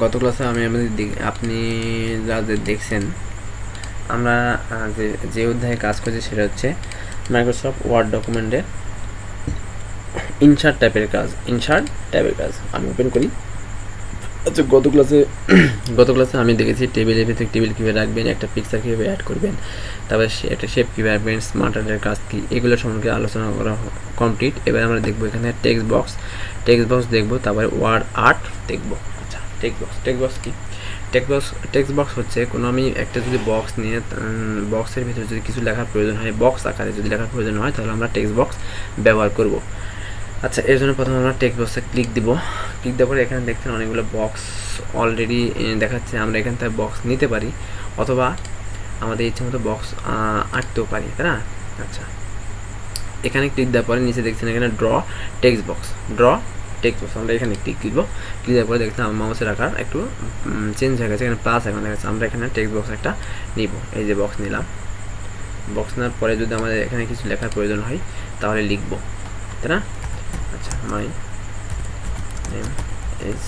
গত ক্লাসে আপনি যাদের দেখছেন আমরা যে অধ্যায়ে কাজ করছি সেটা হচ্ছে মাইক্রোসফট ওয়ার্ড ডকুমেন্টের ইনসার্ট টাইপের কাজ। আমি ওপেন করি। আচ্ছা, গত ক্লাসে আমি দেখেছি টেবিলের ভিতরে টেবিল কীভাবে রাখবেন, একটা পিকচার কীভাবে অ্যাড করবেন, তারপরে একটা শেপ কীভাবে রাখবেন, স্মার্ট আর্টের কাজ কী, এগুলো সম্পর্কে আলোচনা করা কমপ্লিট। এবার আমরা দেখবো এখানে টেক্সট বক্স দেখবো, তারপরে ওয়ার্ড আর্ট দেখবো। আচ্ছা, টেক্সট বক্স কি? টেক্সট বক্স হচ্ছে কোনো আমি একটা যদি বক্স নিয়ে বক্সের ভিতরে যদি কিছু লেখার প্রয়োজন হয়, বক্স আকারে যদি লেখার প্রয়োজন হয়, তাহলে আমরা টেক্সট বক্স ব্যবহার করব। আচ্ছা, এর জন্য প্রথমে আমরা টেক্সট বক্সে ক্লিক দেওয়ার পরে এখানে দেখছেন অনেকগুলো বক্স অলরেডি দেখাচ্ছে। আমরা এখান থেকে বক্স নিতে পারি অথবা আমাদের ইচ্ছে মতো বক্স আঁকতেও পারি, তাই না? আচ্ছা, এখানে ক্লিক দেওয়ার পরে নিচে দেখছেন এখানে ড্র টেক্সট বক্স। আমরা এখানে ক্লিক দেওয়ার পরে দেখছেন আমার মাউসের আকার একটু চেঞ্জ হয়ে গেছে, এখানে প্লাস এখন দেখাচ্ছে। আমরা এখানে টেক্সট বক্স একটা নিব। এই যে বক্স নিলাম। বক্স নেওয়ার পরে যদি আমাদের এখানে কিছু লেখার প্রয়োজন হয় তাহলে লিখব, তাই না? আচ্ছা, মাই নেম ইজ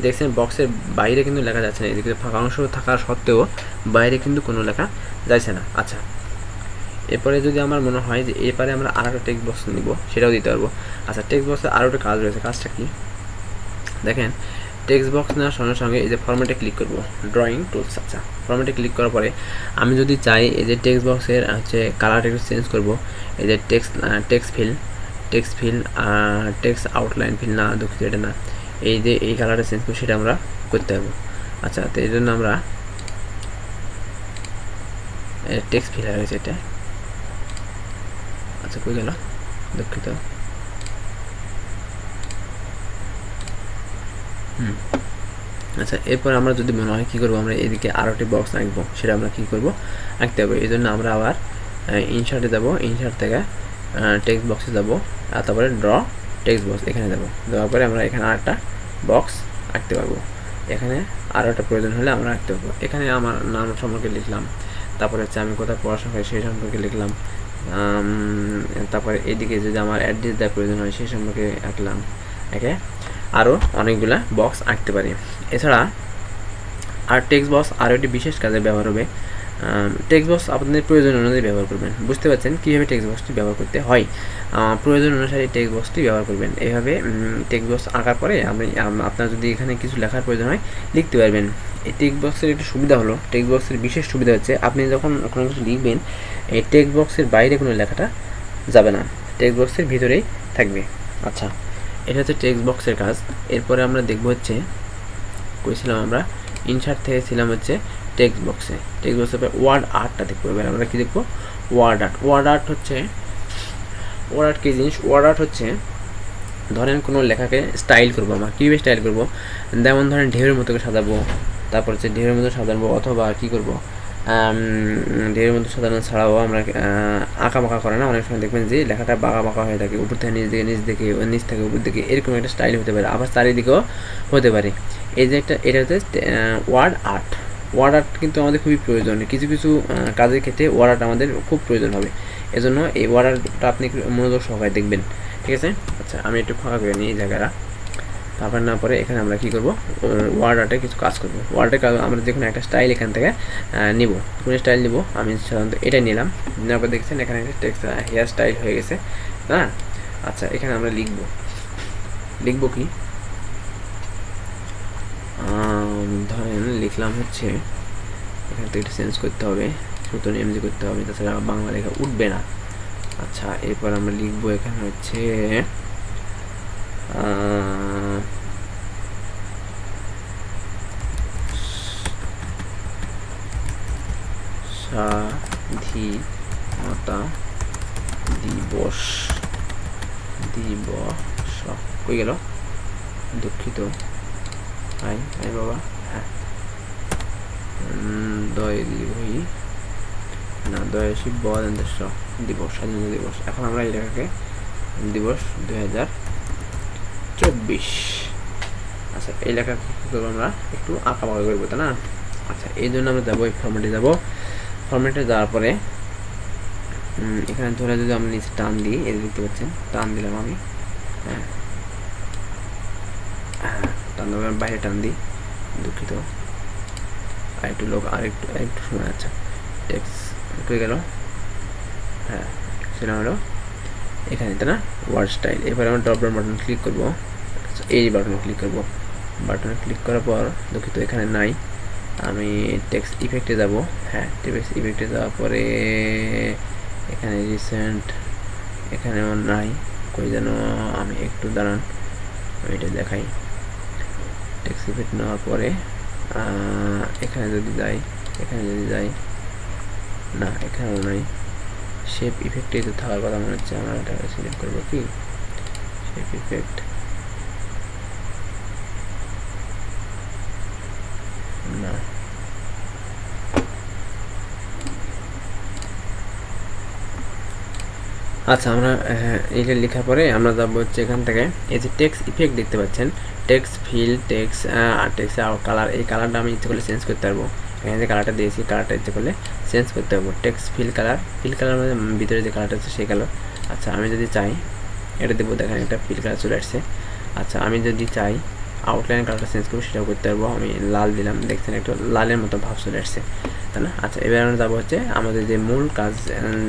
দেখছেন বক্সের বাইরে কিন্তু লেখা যাচ্ছে না, এদিকে ফাঁকা অংশ থাকা সত্ত্বেও বাইরে কিন্তু কোনো লেখা যাচ্ছে না। আচ্ছা, এরপরে যদি আমার মনে হয় যে এরপরে আমরা আর একটা টেক্সট বক্স নিব, সেটাও দিতে পারবো। আচ্ছা, টেক্সট বক্সে আরও একটা কাজ রয়েছে। কাজটা কি দেখেন, টেক্সট বক্স নেওয়ার সঙ্গে সঙ্গে এই যে ফরম্যাটে ক্লিক করব, ড্রয়িং টুলস। আচ্ছা, ফরম্যাটে ক্লিক করার পরে আমি যদি চাই এই যে টেক্সট বক্সের হচ্ছে কালারটা একটু চেঞ্জ করব, এই যে টেক্সট আউটলাইন ফিল না, দুঃখিত এটা না, এই যে এই কালারটা চেঞ্জ করবো, সেটা আমরা করতে পারবো। আচ্ছা, তো এই জন্য আমরা টেক্সট ফিল হয়ে গেছে এটা। আচ্ছা, কই গেল, দুঃখিত। আচ্ছা, এরপর আমরা যদি মনে হয় কী করবো, আমরা এদিকে আরও একটি বক্স আঁকবো, সেটা আমরা কী করবো, আঁকতে হবে। এই জন্য আমরা আবার ইনসার্টে যাবো, ইনসার্ট থেকে টেক্সট বক্সে যাবো, আর তারপরে ড্র টেক্সট বক্স এখানে যাবো। দেওয়ার পরে আমরা এখানে আরেকটা বক্স আঁকতে পারবো। এখানে আরও একটা প্রয়োজন হলে আমরা আঁকতে পারবো। এখানে আমার নাম সম্পর্কে লিখলাম, তারপরে হচ্ছে আমি কোথায় পড়াশোনা করি সেই সম্পর্কে লিখলাম, তারপরে এদিকে যদি আমার অ্যাড্রেস দেওয়ার প্রয়োজন হয় সেই সম্পর্কে আঁকলাম। আরও অনেকগুলা বক্স আঁকতে পারি। এছাড়া আর টেক্সট বক্স আরও একটি বিশেষ কাজে ব্যবহার হবে। টেক্সট বক্স আপনাদের প্রয়োজন অনুযায়ী ব্যবহার করবেন। বুঝতে পারছেন কীভাবে টেক্সট বক্সটি ব্যবহার করতে হয়। প্রয়োজন অনুসারে টেক্সট বক্সটি ব্যবহার করবেন। এইভাবে টেক্সট বক্স আঁকার পরে আপনার যদি এখানে কিছু লেখার প্রয়োজন হয় লিখতে পারবেন। এই টেক্সট বক্সের একটু সুবিধা হলো, টেক্সট বক্সের বিশেষ সুবিধা হচ্ছে আপনি যখন কোনো কিছু লিখবেন, এই টেক্সট বক্সের বাইরে কোনো লেখাটা যাবে না, টেক্সট বক্সের ভিতরেই থাকবে। আচ্ছা, এটা হচ্ছে টেক্সট বক্সের কাজ। এরপরে আমরা দেখব হচ্ছে কইছিলাম আমরা ইনসার্ট থেকে ছিলাম হচ্ছে টেক্সট বক্সে ওয়ার্ড আর্টটা দেখবো। এবার আমরা কি দেখবো, ওয়ার্ড আর্ট কি জিনিস? ওয়ার্ড আর্ট হচ্ছে ধরেন কোনো লেখাকে স্টাইল করবো, আমরা কীভাবে স্টাইল করবো, যেমন ধরেন ঢেউয়ের মতো করে সাজাবো, তারপর হচ্ছে ঢেউয়ের মতো সাজাবো, অথবা কী করবো, ঢেউয়ের মতো সাজানো ছাড়াও আমরা আঁকা বাঁকা করে না, অনেক সময় দেখবেন যে লেখাটা বাঁকা বাঁকা হয়ে থাকে, উপর থেকে নিচ থেকে উপর দিকে, এরকম একটা স্টাইল হতে পারে, আবার চারিদিকেও হতে পারে। এই যে এটা হচ্ছে ওয়ার্ড আর্ট কিন্তু আমাদের খুবই প্রয়োজন। কিছু কাজের ক্ষেত্রে ওয়ার্ড আর্ট আমাদের খুব প্রয়োজন হবে। এজন্য এই ওয়ার্ড আর্টটা আপনি মনোযোগ সহকারে দেখবেন, ঠিক আছে? আচ্ছা, আমি একটু ফাঁকা করে নিই এই জায়গাটা। তারপর না পরে এখানে আমরা কী করবো, ওয়ার্ড আর্টে কিছু কাজ করবো। ওয়ার্ডের কাজ আমরা যে কোনো একটা স্টাইল এখান থেকে নিব। কোন স্টাইল নিব, আমি সাধারণত এটাই নিলাম। নেওয়ার পর দেখছেন এখানে টেক্সট হেয়ার স্টাইল হয়ে গেছে, না? আচ্ছা, এখানে আমরা লিখবো কি, ধরেন লিখলাম হচ্ছে, এখান থেকে এটা চেঞ্জ করতে হবে, নতুন এমজি করতে হবে, তাছাড়া বাংলা লেখা উঠবে না। আচ্ছা, এরপর আমরা লিখবো এখানে হচ্ছে স্বাধীনতা দিবস কই গেল, দুঃখিত। আই বাবা, হ্যাঁ, দিবস, স্বাধীনতা দিবস। এখন আমরা এই লেখাকে দিবস 2024। আচ্ছা, এই লেখা কী করবো, আমরা একটু আঁকা বাঁকা করবো, তাই না? আচ্ছা, এই জন্য আমরা যাবো এই ফরম্যাটে যাবো। ফরম্যাটে যাওয়ার পরে এখানে ধরে যদি আমরা নিচে টান দিই, এই দেখতে পাচ্ছেন টান দিলাম আমি, হ্যাঁ হ্যাঁ টান দেবো, বাইরে টান দিই, দুঃখিত আরেকটু লোক আরেকটু সময়। আচ্ছা টেক্সট হয়ে গেল, হ্যাঁ সেটা হলো এখানে, তাই না, ওয়ার্ড স্টাইল। এবারে আমরা ড্রপ ডাউন বাটন ক্লিক করবো, এই বাটনে ক্লিক করবো, বাটনে ক্লিক করার পর দুঃখিত এখানে নাই, আমি টেক্সট ইফেক্টে যাব, হ্যাঁ টেক্সট ইফেক্টে যাওয়ার পরে এখানে রিসেন্ট, এখানেও নাই, কই যেন, আমি একটু দাঁড়ান আমি এটা দেখাই। টেক্সট ইফেক্ট নেওয়ার পরে এখানে যদি যাই, না এখানেও নাই, শেপ ইফেক্টে তো থাকার কথা মনে হচ্ছে, আমরা এটা সিলেক্ট করবো কি শেপ ইফেক্ট, না আচ্ছা আমরা এটা লেখার পরে আমরা যাবো হচ্ছে এখান থেকে, এই যে টেক্সট ইফেক্ট দেখতে পাচ্ছেন, টেক্সট ফিল, টেক্সট কালার, এই কালারটা আমি ইচ্ছে করলে চেঞ্জ করতে পারবো, এখানে যে কালারটা দিয়েছি কালারটা ইচ্ছে করলে চেঞ্জ করতে পারবো। টেক্সট ফিল কালার মানে ভিতরে যে কালারটা আছে সেই কালার। আচ্ছা আমি যদি চাই এটা দেবো, দেখেন একটা ফিল কালার চলে আসছে। আচ্ছা আমি যদি চাই আউটলাইন কালারটা চেঞ্জ করবো, সেটাও করতে পারবো, আমি লাল দিলাম, দেখছেন একটু লালের মতো ভাব চলে আসছে, তাই না। আচ্ছা এবার আমরা যাবো হচ্ছে আমাদের যে মূল কাজ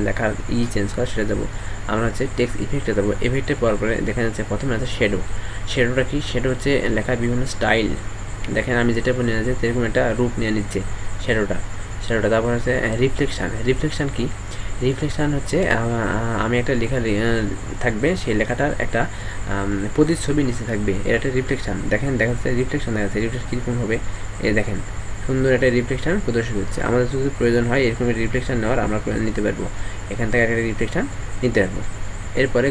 লেখার চেঞ্জ করা, সেটা যাবো আমরা হচ্ছে টেক্সট ইফেক্টে যাবো। ইফেক্টে পাওয়ার পরে দেখা যাচ্ছে প্রথমে আছে শ্যাডো। শ্যাডোটা কি, শ্যাডো হচ্ছে লেখার বিভিন্ন স্টাইল, দেখেন আমি যেটা বলে আছে সেরকম একটা রূপ নিয়ে নিচ্ছে শ্যাডোটা। তারপর হচ্ছে রিফ্লেকশান কি, রিফ্লেকশান হচ্ছে আমি একটা লেখা থাকবে, সেই লেখাটার একটা প্রতিচ্ছবি নিচে থাকবে, এটা একটা রিফ্লেকশান। দেখেন দেখা যাচ্ছে রিফ্লেকশান দেখা যাচ্ছে, রিফ্লেকশন কীরকম হবে, এ দেখেন সুন্দর একটা রিফ্লেকশান প্রদর্শিত হচ্ছে। আমাদের যদি প্রয়োজন হয় এরকম রিফ্লেকশান নেওয়ার, আমরা নিতে পারবো, এখান থেকে একটা রিফ্লেকশান নিতে পারবো। এরপরে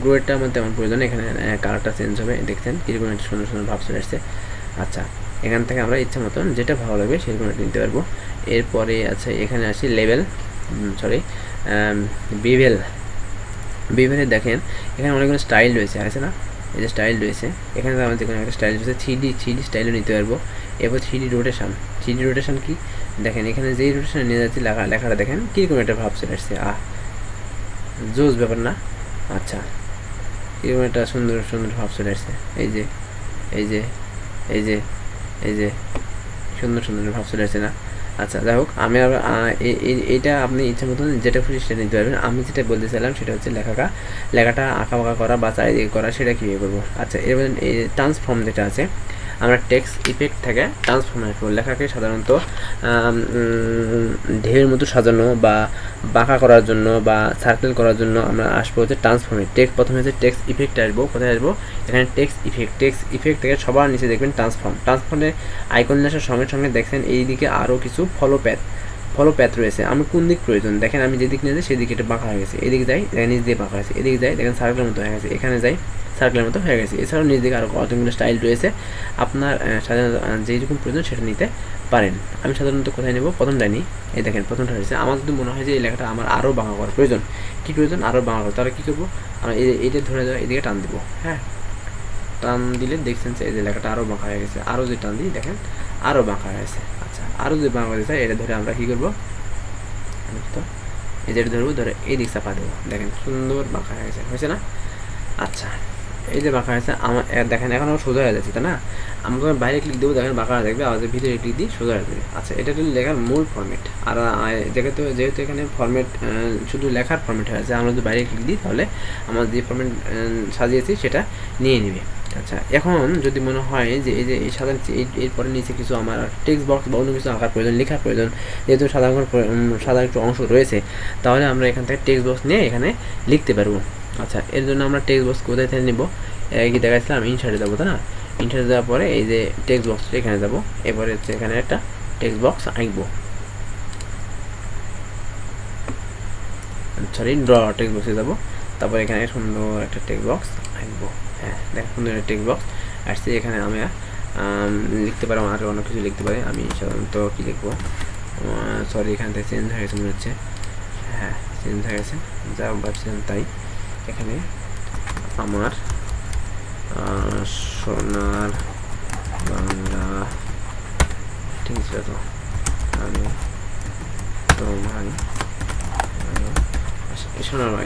গ্রোয়েরটা আমার তেমন প্রয়োজন, এখানে কালারটা চেঞ্জ হবে, দেখছেন কীরকম একটা সুন্দর সুন্দর ভাব চলে আসছে। আচ্ছা এখান থেকে আমরা ইচ্ছা মতন যেটা ভালো লাগবে সেরকম একটা নিতে পারবো। এরপরে আছে এখানে আসি লেভেল, বিভেলে দেখেন এখানে অনেকগুলো স্টাইল রয়েছে, আছে না, এই যে স্টাইল রয়েছে, এখানে আমাদের কোনো একটা স্টাইল রয়েছে, থ্রি ডি স্টাইলও নিতে পারবো। এরপর থ্রি ডি রোটেশন কি, দেখেন এখানে যেই রোটেশনে নিয়ে যাচ্ছি লেখাটা দেখেন কীরকম একটা ভাব চলে আসছে, জোস ব্যাপার না। আচ্ছা কীরকম একটা সুন্দর সুন্দর ভাব চলে আসছে, এই যে সুন্দর সুন্দর ভাব চলে আসছে না। আচ্ছা যাই হোক, আমি আর এইটা আপনি ইচ্ছা মতন যেটা খুশি সেটা নিতে পারবেন। আমি যেটা বলতে চাইলাম সেটা হচ্ছে লেখাটা আঁকা বাঁকা করা বা চারিদিকে করা, সেটা কীভাবে করবো। আচ্ছা এবার এই ট্রান্সফর্ম যেটা আছে, আমরা টেক্সট ইফেক্ট থেকে ট্রান্সফর্ম আসবো, লেখাকে সাধারণত ঢেউয়ের মতো সাজানো বা বাঁকা করার জন্য বা সার্কেল করার জন্য আমরা আসবো হচ্ছে ট্রান্সফর্মে। প্রথমে হচ্ছে টেক্সট ইফেক্ট আসবো, কোথায় আসবো, এখানে টেক্সট ইফেক্ট থেকে সবার নিচে দেখবেন ট্রান্সফর্মে আইকন আসার সঙ্গে সঙ্গে দেখছেন এইদিকে আরও কিছু ফলো প্যাথ রয়েছে। আমি কোন দিক প্রয়োজন, দেখেন আমি যেদিক নিয়ে যাই সেদিকে এটা বাঁকা হয়ে গেছে, এদিকে যাই দেখেন নিচ দিয়ে বাঁকা হয়েছে, এদিকে যাই দেখেন সার্কেলের মতো হয়ে গেছে, এখানে যাই সার্কেলের মতো হয়ে গেছে। এছাড়াও নিচ দিকে আরও কতগুলো স্টাইল রয়েছে, আপনার সাধারণত যেইরকম প্রয়োজন সেটা নিতে পারেন। আমি সাধারণত কোথায় নেব, প্রথমটা নিই, এই দেখেন প্রথমটা হয়েছে। আমার যদি মনে হয় যে এই লেখাটা আমার আরও বাঁকা করার প্রয়োজন, আরও বাঁকা করা, তাহলে কী করবো, আমরা এইটা ধরে যাওয়া এদিকে টান দেবো, হ্যাঁ টান দিলে দেখছেন যে এই যে লেখাটা আরও বাঁকা হয়ে গেছে, আরও যে টান দিই দেখেন আরও বাঁকা হয়ে গেছে। আচ্ছা আরও যদি বাঁকা হয়ে যায় এটা ধরে আমরা কী করবো, তো এই যেটা ধরে এই দিক চাপা দেবো, দেখেন সুন্দর বাঁকা হয়েছে না। আচ্ছা এই যে বাঁকা হয়েছে আমার দেখেন এখন আমার সোজা হয়ে যাচ্ছে, তাই না। আমরা বাইরে ক্লিক দেবো, দেখেন বাঁকা থাকবে, আমাদের ভিতরে ক্লিক দিই সোজা হয়ে যাবে। আচ্ছা এটা হলো লেখার মূল ফরম্যাট, আর যেহেতু এখানে ফরম্যাট শুধু লেখার ফরম্যাট হয়ে আছে, আমরা যদি বাইরে ক্লিক দিই তাহলে আমরা যে ফরম্যাট সাজিয়েছি সেটা নিয়ে নেবে। আচ্ছা এখন যদি মনে হয় যে এই সাধারণ এরপরে নিচে কিছু আমার টেক্সট বক্স বা অন্য কিছু আঁকার প্রয়োজন, লেখার প্রয়োজন, যেহেতু সাধারণ একটু অংশ রয়েছে, তাহলে আমরা এখান থেকে টেক্সট বক্স নিয়ে এখানে লিখতে পারবো। আচ্ছা এর জন্য আমরা টেক্সট বক্স কোথায় থেকে নেবো, কি দেখাচ্ছিলাম ইনসার্টে যাবো, তাই না। ইনসার্টে যাওয়ার পরে এই যে টেক্সট বক্সটা এখানে যাবো, এরপরে হচ্ছে এখানে একটা টেক্সট বক্স আঁকবো, ড্র টেক্সট বক্সে যাবো, তারপর এখানে সুন্দর একটা টেক্সট বক্স আঁকবো। হ্যাঁ দেখেন সুন্দর একটা টেক্সট বক্স আসছে, এখানে আমি লিখতে পারি, আর অনেক কিছু লিখতে পারি। আমি সাধারণত কী লিখবো, সরি এখান থেকে চেঞ্জ হয়ে গেছে মনে হচ্ছে, হ্যাঁ চেঞ্জ হয়ে গেছে, যা ভাবছিলাম তাই। এখানে আমার সোনার বাংলা, ঠিক আছে তো, আমি তোমায়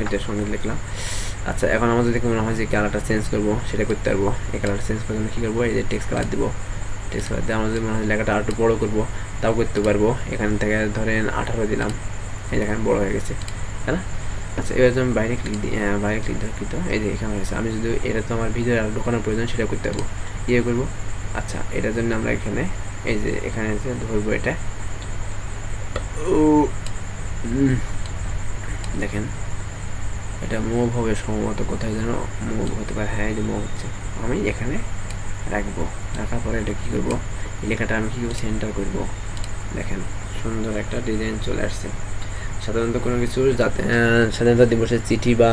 এটার সঙ্গে লিখলাম। আচ্ছা, এখন আমার যদি মনে হয় যে কালারটা চেঞ্জ করবো, সেটা করতে পারবো। এই কালারটা চেঞ্জ করে আমি কী করবো, এই যে টেক্সট কালার দেবো। টেক্সট কালার দিয়ে আমার যদি মনে হয় লেখাটা আরও একটু বড়ো করবো, তাও করতে পারবো। এখান থেকে ধরেন 18 দিলাম, এই যে এখানে বড়ো হয়ে গেছে, তাই না? আচ্ছা, এবার যদি আমি বাইরে ক্লিক দিই, বাইরে ক্লিক ধর কিন্তু এই যে এখানে হয়েছে। আমি যদি এটা তো আমার ভিতরে আরও ঢোকানোর প্রয়োজন, সেটা করতে পারবো, ইয়ে করবো। আচ্ছা, এটার জন্য আমরা এখানে এই যে এখানে যে ধরবো এটা, দেখেন এটা মুভ হবে সম্ভবত, কোথায় যেন মুভ হতে পারে। হ্যাঁ, এই যে মুভ হচ্ছে। আমি এখানে রাখবো, রাখার পরে এটা কী করবো, এই লেখাটা আমি কী করবো, সেন্টার করবো। দেখেন সুন্দর একটা ডিজাইন চলে আসছে। সাধারণত কোনো কিছু যাতে স্বাধীনতা দিবসের চিঠি বা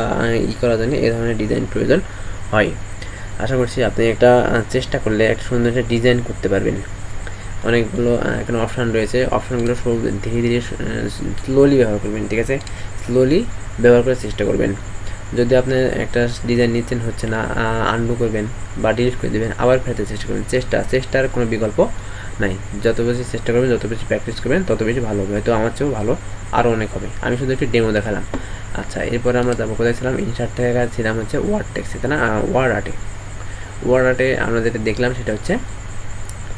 করার জন্য এই ধরনের ডিজাইন প্রয়োজন হয়। আশা করছি আপনি একটা চেষ্টা করলে একটা সুন্দর একটা ডিজাইন করতে পারবেন। অনেকগুলো এখানে অপশান রয়েছে, অপশানগুলো সব ধীরে ধীরে স্লোলি ব্যবহার করবেন, ঠিক আছে? স্লোলি ব্যবহার করার চেষ্টা করবেন। যদি আপনি একটা ডিজাইন নিচ্ছেন হচ্ছে না, আনডু করবেন বা ডিলিট করে দেবেন, আবার ফেলতে চেষ্টা করবেন। চেষ্টার কোনো বিকল্প নাই। যত বেশি চেষ্টা করবেন, যত বেশি প্র্যাকটিস করবেন, তত বেশি ভালো হবে। হয়তো আমার চেয়েও ভালো আরও অনেক হবে। আমি শুধু একটু ডেমো দেখালাম। আচ্ছা, এরপরে আমরা যাবো কোথায় ছিলাম, ইনসার্ট থেকে ছিলাম হচ্ছে ওয়ার্ড টেক্সটে, তাই না? ওয়ার্ড আর্টে আমরা যেটা দেখলাম সেটা হচ্ছে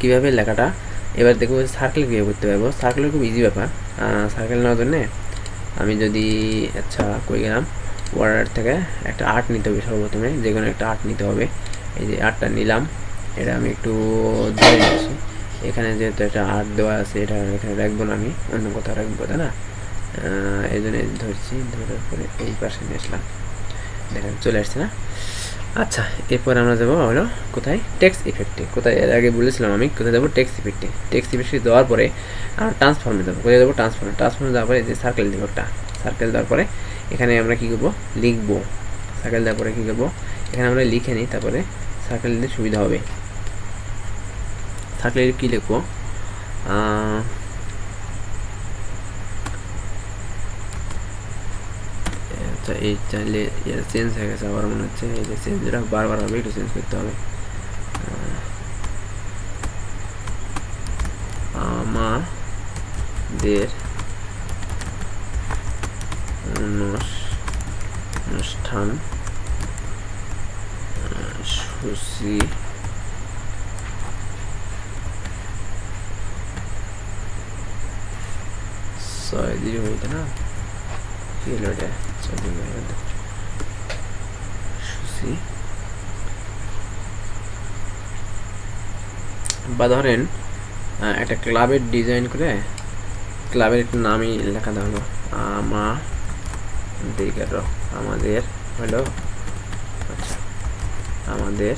কীভাবে লেখাটা। এবার দেখবো সার্কেল কীভাবে করতে পারবো। সার্কেলের খুব ইজি ব্যাপার। সার্কেল নেওয়ার জন্যে আমি যদি আচ্ছা কই গেলাম, ওয়ার্ড আর্ট থেকে একটা আর্ট নিতে হবে। সর্বপ্রথমে যে কোনো একটা আর্ট নিতে হবে। এই যে আর্টটা নিলাম, এটা আমি একটু ধরে নিচ্ছি। এখানে যেহেতু একটা আর্ট দেওয়া আছে, এটা এখানে রাখবো না, আমি অন্য কোথাও রাখবো, তাই না? এই জন্য ধরছি, ধরার পরে এই পাশে নিয়ে আসলাম। দেখেন চলে আসছে না? আচ্ছা, এরপর আমরা যাবো হলো কোথায়, টেক্সট ইফেক্টে। কোথায় এর আগে বলেছিলাম আমি কোথায় যাবো, টেক্সট ইফেক্টে। টেক্সট ইফেক্টে দেওয়ার পরে ট্রান্সফর্মে যাবো। কোথায় যাবো, ট্রান্সফর্মে যাওয়ার পরে যে সার্কেল দেবো একটা। সার্কেল দেওয়ার পরে এখানে আমরা কী করবো, লিখবো। সার্কেল দেওয়ার পরে কী করবো, এখানে আমরা লিখে নিই, তারপরে সার্কেল দিতে সুবিধা হবে। সার্কেল কী লিখবো, আচ্ছা এই চাইলে চেঞ্জ হয়ে গেছে আবার মনে হচ্ছে। এই যে চেঞ্জটা বারবার হবে, একটু চেঞ্জ করতে হবে। আমাদের অনুষ্ঠান সূচি ছয় দিন হইতে না, কি হলো এটা, সূচি বা ধরেন একটা ক্লাবের ডিজাইন করে ক্লাবের একটু নামই লেখা দেওয়া হলো, আমাদের হলো। আচ্ছা, আমাদের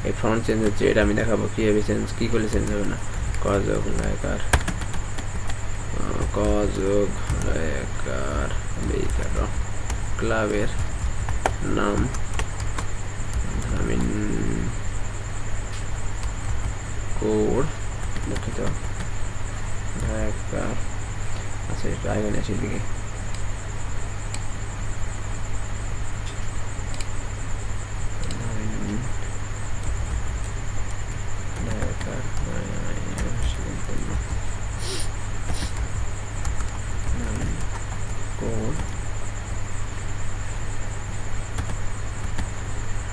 এই ফন্ট চেঞ্জ হচ্ছে, এটা আমি দেখাবো কীভাবে চেঞ্জ, কী করলে চেঞ্জ হবে না। কযোগ লেখার ক্লাবের নাম কোড দুঃখিত ঢাকার। আচ্ছা, একটু আগে আসি দিকে।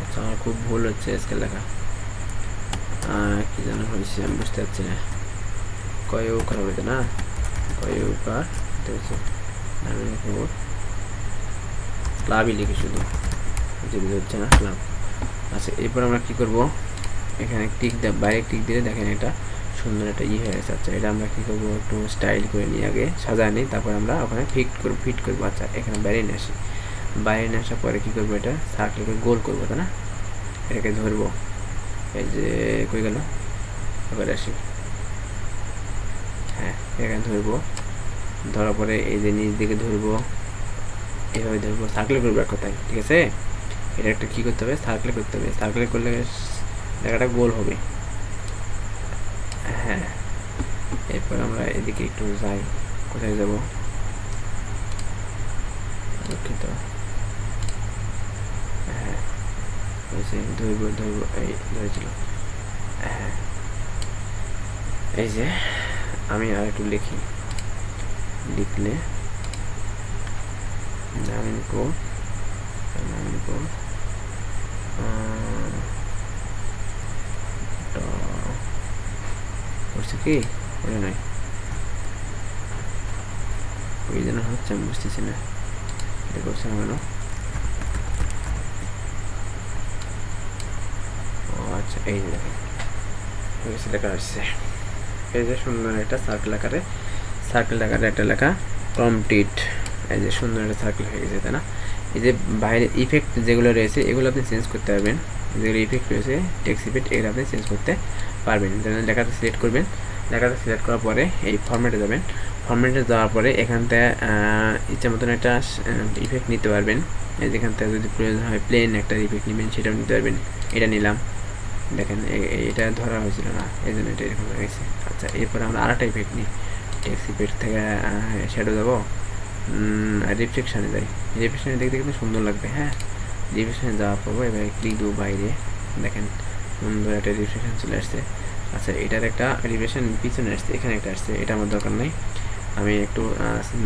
আচ্ছা, আমার খুব ভুল হচ্ছে আজকে লেখা, কি যেন হয়েছে আমি বুঝতে পারছি না। কয়কার হবে না, কয়কার ক্লাবই লিখি শুধু, বুঝতে হচ্ছে না ক্লাব। আচ্ছা, এরপর আমরা কী করবো, এখানে টিক দেব, বাইরে টিক দিলে দেখেন এটা সুন্দর একটা হয়ে গেছে। আচ্ছা, এটা আমরা কী করবো, একটু স্টাইল করে নিয়ে আগে সাজায় নিই, তারপর আমরা ওখানে ফিট করবো। আচ্ছা, এখানে বাইরে নিয়ে আসি। বাইরে নিয়ে আসার পরে কী করবো, এটা সার্কেল করে গোল করবো, তাই না? এটাকে ধরবো, এই যে কই গেল, এবার আসি। হ্যাঁ, এখানে ধরবো, ধরার পরে এই যে নিচ দিকে ধরবো, এইভাবে ধরবো, সার্কেল করবো এক কথায়, ঠিক আছে? এটা একটা কী করতে হবে, সার্কেল করতে হবে। সার্কেল করলে জায়গাটা গোল হবে। হ্যাঁ, এরপর আমরা এদিকে একটু যাই, কোথায় যাব, দুঃখিত। হ্যাঁ, ধরবো, এই ধরেছিল। হ্যাঁ, এই যে আমি আর একটু লিখি, লিখলে নামিনকো করছে কি করে নাই ওই জন্য হচ্ছে আমি বুঝতেছি না এটা করছে না কেন। ও আচ্ছা এই যে দেখেন লেখা আসছে, এই যে সুন্দর একটা সার্কেল আকারে একটা লেখা কমপ্লিট, এই যে সুন্দর একটা সার্কেল হয়ে গেছে, তাই না? এই যে বাইরে ইফেক্ট যেগুলো রয়েছে এগুলো আপনি চেঞ্জ করতে পারবেন, যেগুলো ইফেক্ট রয়েছে টেক্সট ইফেক্ট এগুলো আপনি চেঞ্জ করতে পারবেন। যেমন লেখাটা সিলেক্ট করবেন, লেখাটা সিলেক্ট করার পরে এই ফরম্যাটে যাবেন, ফরম্যাটে যাওয়ার পরে এখান থেকে ইচ্ছা মতন একটা ইফেক্ট নিতে পারবেন। এই যেখান থেকে যদি প্রয়োজন হয় প্লেন একটা ইফেক্ট নেবেন সেটাও নিতে পারবেন। এটা নিলাম, দেখেন এটা ধরা হয়েছিল না এই জন্য এটা এরকম হয়ে গেছে। আচ্ছা এরপরে আমরা আরেকটা ইফেক্ট নিই, টেক্সট ইফেক্ট থেকে শ্যাডো যাবো, রিফ্লেকশানে যাই, রিফ্লেকশানে দেখতে কিন্তু সুন্দর লাগবে। হ্যাঁ রিফ্লেকশানে যাওয়া পড়বো, এবার ক্লিক দেবো বাইরে, দেখেন সুন্দর একটা রিফ্লেকশান চলে আসছে। আচ্ছা এটার একটা রিফ্লেকশান পিছনে আসছে, এখানে একটা আসছে, এটা আমার দরকার নেই, আমি একটু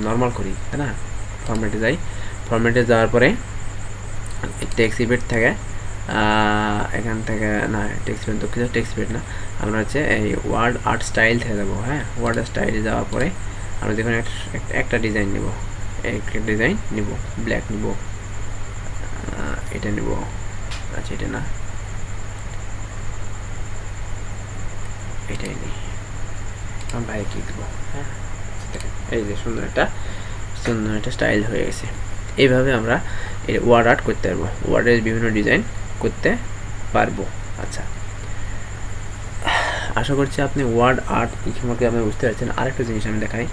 নর্মাল করি, তাই না? ফরম্যাটে যাই, ফরম্যাটে যাওয়ার পরে টেক্সট ইফেক্ট থেকে এখান থেকে না টেক্সট ইফেক্ট দুঃখিত টেক্সট ইফেক্ট না, আমরা হচ্ছে এই ওয়ার্ড আর্ট স্টাইল থেকে যাবো। হ্যাঁ ওয়ার্ড আর্ট স্টাইলে যাওয়ার পরে আমরা দেখুন একটা ডিজাইন নেব, একটা ডিজাইন নিব, ব্ল্যাক নিব, এটা নিব, আচ্ছা এটা না এটাই নিই, আমি বাইরে ক্লিক দেবো। হ্যাঁ এই যে সুন্দর একটা স্টাইল হয়ে গেছে। এইভাবে আমরা এর ওয়ার্ড আর্ট করতে পারবো, ওয়ার্ডের বিভিন্ন ডিজাইন করতে পারবো। আচ্ছা আশা করছি আপনি ওয়ার্ড আর্ট সম্পর্কে আপনি বুঝতে পারছেন। আরেকটা জিনিস আমি দেখাই,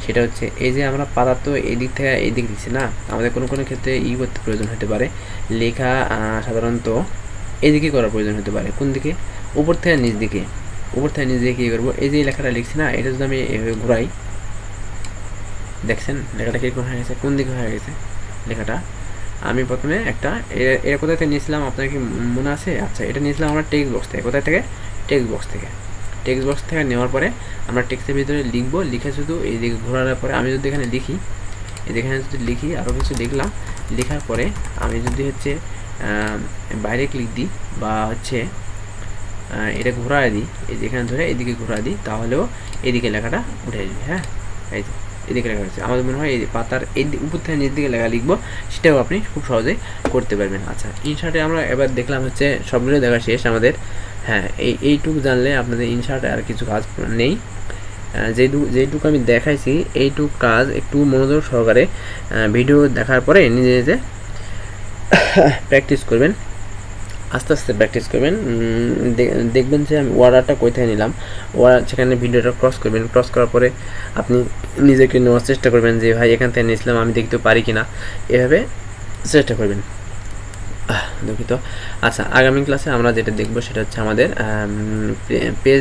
সেটা হচ্ছে এই যে আমরা পাতা তো এদিক থেকে এদিক দিচ্ছি না, আমাদের কোনো ক্ষেত্রে করতে প্রয়োজন হতে পারে, লেখা সাধারণত এদিকে করার প্রয়োজন হতে পারে। কোন দিকে? উপর থেকে নিচ দিকে, উপর থেকে নিচ দিকে কী করবো, এই যে লেখাটা লিখছি না এটা যদি আমি ঘুরাই, দেখছেন লেখাটা কীরকম হয়ে গেছে, কোন দিকে হয়ে গেছে লেখাটা। আমি প্রথমে একটা এটা কোথায় থেকে নিয়েছিলাম আপনার কি মনে আছে? আচ্ছা এটা নিয়েছিলাম আমরা টেক্সট বক্স থেকে। কোথায় থেকে? টেক্সট বক্স থেকে নেওয়ার পরে আমরা টেক্সটের ভিতরে লিখবো, লিখে শুধু এইদিকে ঘোরানোর পরে আমি যদি এখানে লিখি, এখানে যদি লিখি আরও কিছু লিখলাম, লেখার পরে আমি যদি হচ্ছে বাইরে ক্লিক দিই বা হচ্ছে এটা ঘোরায় দিই, এই যেখানে ধরে এদিকে ঘোরা দিই, তাহলেও এদিকে লেখাটা উঠে যাবে। হ্যাঁ এই যে এদিকে লেখা হচ্ছে, আমাদের মনে হয় এই পাতার এই উপর থেকে নিচ দিকে লেখা লিখবো, সেটাও আপনি খুব সহজেই করতে পারবেন। আচ্ছা ইনশার্টে আমরা এবার দেখলাম হচ্ছে সবগুলো দেখা শেষ আমাদের। হ্যাঁ এইটুকু জানলে আপনাদের ইনশার্টে আর কিছু কাজ নেই, যেটুকু আমি দেখাইছি এইটুকু কাজ একটু মনোযোগ সহকারে ভিডিও দেখার পরে নিজে নিজে প্র্যাকটিস করবেন, আস্তে আস্তে প্র্যাকটিস করবেন। দেখবেন যে আমি ওয়ার্ডারটা কোথায় নিলাম, সেখানে ভিডিওটা ক্রস করবেন, ক্রস করার পরে আপনি নিজেকে নেওয়ার চেষ্টা করবেন যে ভাই এখান থেকে নিয়েছিলাম আমি দেখতে পারি কি না, এভাবে চেষ্টা করবেন। দুঃখিত। আচ্ছা আগামী ক্লাসে আমরা যেটা দেখবো সেটা হচ্ছে আমাদের পেজ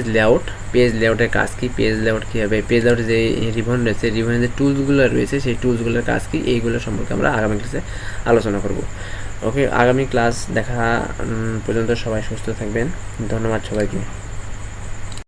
লেআউটের কাজ কি, পেজ লেআউট কী হবে, পেজ লেআউটে যে রিবন রয়েছে, রিবনের যে টুলসগুলো রয়েছে সেই টুলসগুলোর কাজ কি, এইগুলো সম্পর্কে আমরা আগামী ক্লাসে আলোচনা করব। ওকে আগামী ক্লাস দেখা পর্যন্ত সবাই সুস্থ থাকবেন, ধন্যবাদ সবাইকে।